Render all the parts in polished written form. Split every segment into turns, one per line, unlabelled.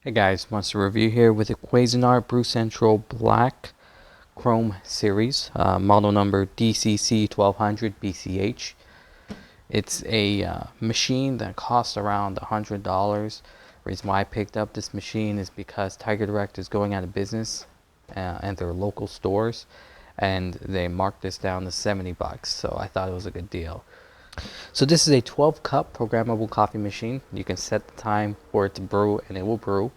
Hey guys, Monster Review here with the Cuisinart Brew Central Black Chrome Series, model number DCC-1200 BCH. It's a machine that costs around $100. Reason why I picked up this machine is because Tiger Direct is going out of business at their local stores, and they marked this down to 70 bucks, so I thought it was a good deal. So this is a 12 cup programmable coffee machine. You can set the time for it to brew and it will brew.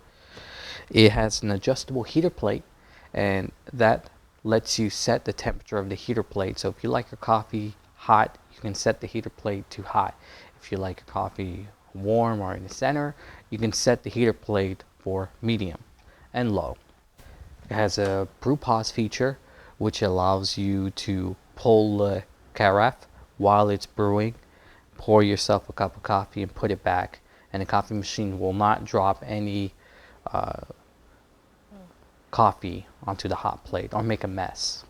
It has an adjustable heater plate, and that lets you set the temperature of the heater plate. So if you like your coffee hot, you can set the heater plate to hot. If you like your coffee warm or in the center, you can set the heater plate for medium and low. It has a brew pause feature, which allows you to pull the carafe while it's brewing, pour yourself a cup of coffee and put it back, and the coffee machine will not drop any coffee onto the hot plate or make a mess.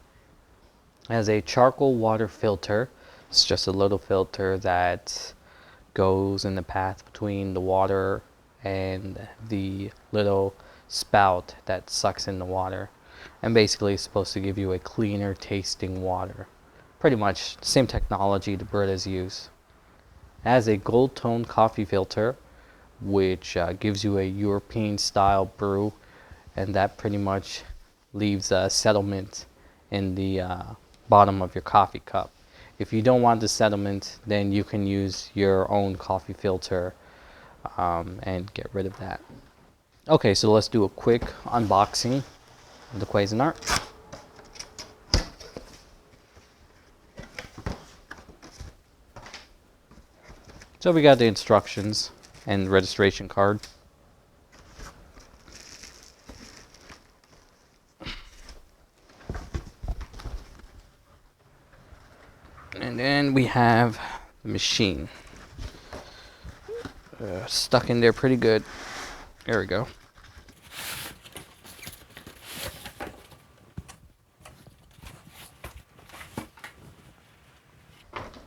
It has a charcoal water filter. It's just a little filter that goes in the path between the water and the little spout that sucks in the water, and basically it's supposed to give you a cleaner tasting water. Pretty much the same technology the Brewers use. It has a gold tone coffee filter, which gives you a European style brew, and that pretty much leaves a settlement in the bottom of your coffee cup. If you don't want the settlement, then you can use your own coffee filter and get rid of that. Okay, so let's do a quick unboxing of the Cuisinart. So we got the instructions and registration card. And then we have the machine stuck in there pretty good. There we go.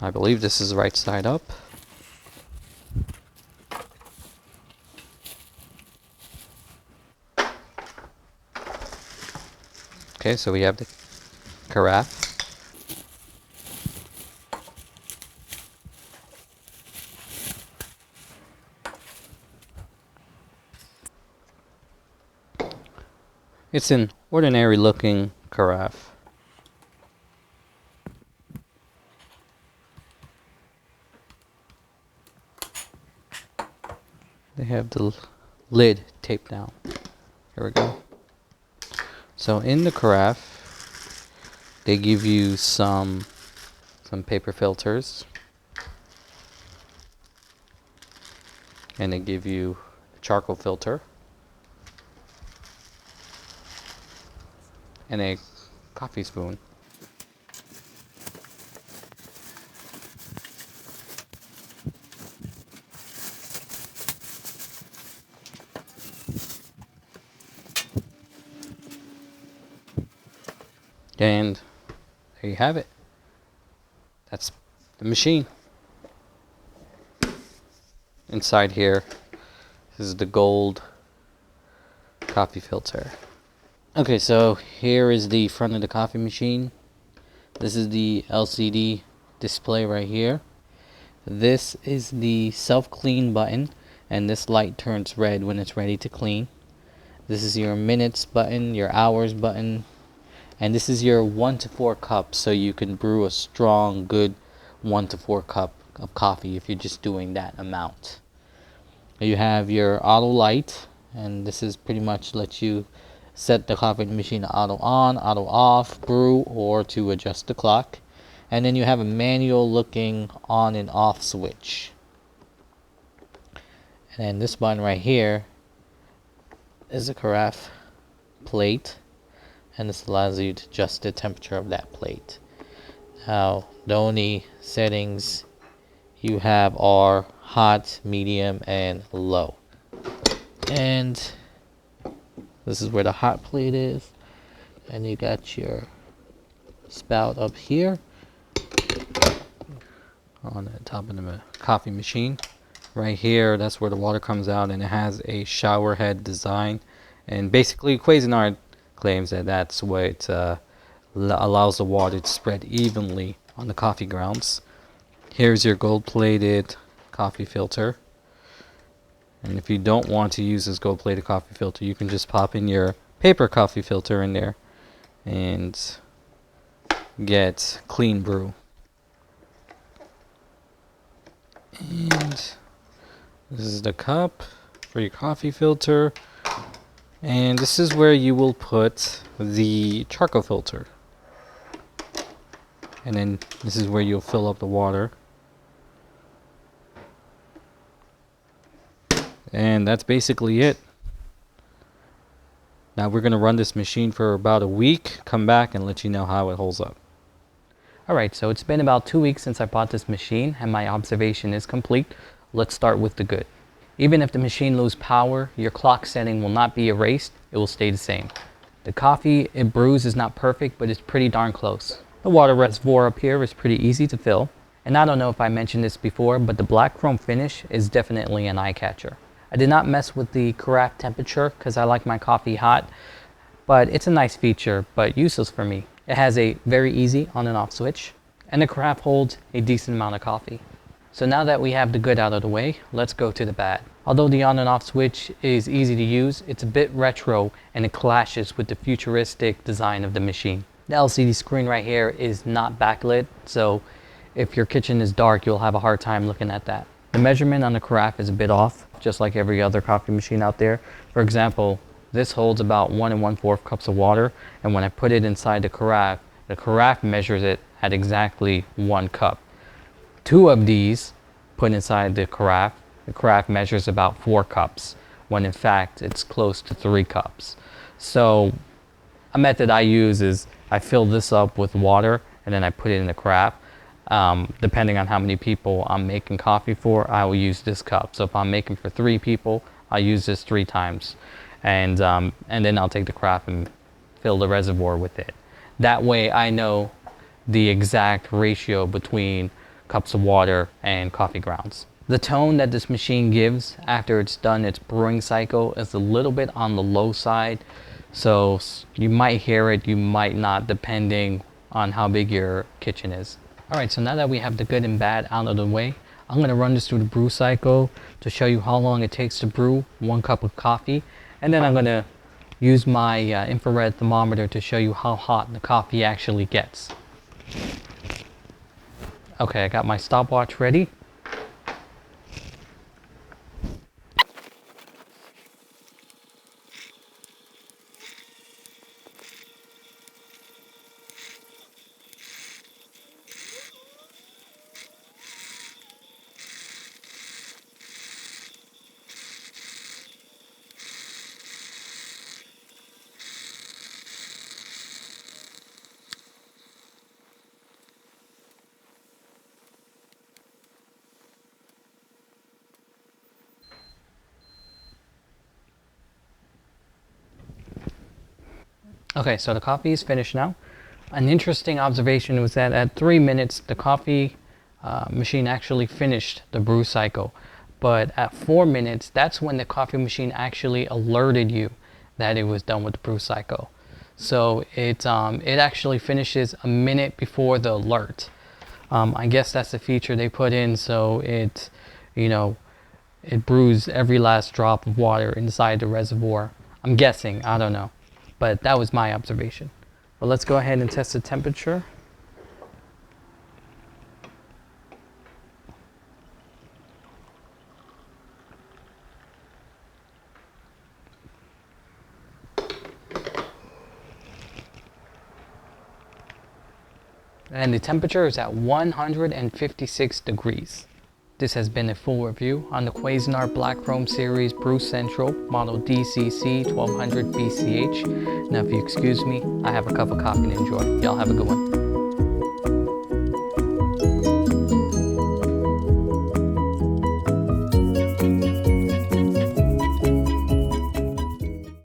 I believe this is right side up. Okay, so we have the carafe. It's an ordinary looking carafe. They have the lid taped down. Here we go. So in the carafe, they give you some paper filters, and they give you a charcoal filter and a coffee spoon. And there you have it. That's the machine. Inside here is the gold coffee filter. Okay, so here is the front of the coffee machine. This is the LCD display right here. This is the self-clean button, and this light turns red when it's ready to clean. This is your minutes button, your hours button, and this is your 1 to 4 cups, so you can brew a strong, good 1 to 4 cup of coffee if you're just doing that amount. You have your auto light, and this is pretty much lets you set the coffee machine to auto on, auto off, brew, or to adjust the clock. And then you have a manual looking on and off switch. And then this button right here is a Carafe Plate, and this allows you to adjust the temperature of that plate. Now, the only settings you have are hot, medium, and low. And this is where the hot plate is, and you got your spout up here on the top of the coffee machine. right here, that's where the water comes out, and it has a shower head design. And basically, Cuisinart claims that that's what allows the water to spread evenly on the coffee grounds. Here's your gold-plated coffee filter. And if you don't want to use this gold-plated coffee filter, you can just pop in your paper coffee filter in there and get clean brew. And this is the cup for your coffee filter. And this is where you will put the charcoal filter. And then this is where you'll fill up the water. And that's basically it. Now we're going to run this machine for about a week, come back and let you know how it holds up. Alright, so it's been about 2 weeks since I bought this machine and my observation is complete. Let's start with the good. Even if the machine loses power, your clock setting will not be erased, it will stay the same. The coffee it brews is not perfect, but it's pretty darn close. The water reservoir up here is pretty easy to fill. And I don't know if I mentioned this before, but the black chrome finish is definitely an eye catcher. I did not mess with the carafe temperature because I like my coffee hot, but it's a nice feature, but useless for me. It has a very easy on and off switch, and the carafe holds a decent amount of coffee. So now that we have the good out of the way, let's go to the bad. Although the on and off switch is easy to use, it's a bit retro and it clashes with the futuristic design of the machine. The LCD screen right here is not backlit, so if your kitchen is dark, you'll have a hard time looking at that. The measurement on the carafe is a bit off, just like every other coffee machine out there. For example, this holds about 1 1/4 cups of water, and when I put it inside the carafe measures it at exactly 1 cup. 2 of these put inside the carafe measures about 4 cups, when in fact it's close to 3 cups. So a method I use is I fill this up with water and then I put it in the carafe. Depending on how many people I'm making coffee for, I will use this cup. So if I'm making for 3 people, I'll use this 3 times. And then I'll take the carafe and fill the reservoir with it. That way I know the exact ratio between cups of water and coffee grounds. The tone that this machine gives after it's done its brewing cycle is a little bit on the low side. So you might hear it, you might not, depending on how big your kitchen is. Alright, so now that we have the good and bad out of the way, I'm going to run this through the brew cycle to show you how long it takes to brew 1 cup of coffee. And then I'm going to use my infrared thermometer to show you how hot the coffee actually gets. Okay, I got my stopwatch ready. Okay, so the coffee is finished now. An interesting observation was that at 3 minutes, the coffee machine actually finished the brew cycle. But at 4 minutes, that's when the coffee machine actually alerted you that it was done with the brew cycle. So it actually finishes a minute before the alert. I guess that's the feature they put in, so it brews every last drop of water inside the reservoir. I'm guessing, I don't know. But that was my observation. But let's go ahead and test the temperature. And the temperature is at 156 degrees. This has been a full review on the Cuisinart Black Chrome Series Brew Central model DCC-1200 BCH. Now if you excuse me, I have a cup of coffee to enjoy. Y'all have a good one.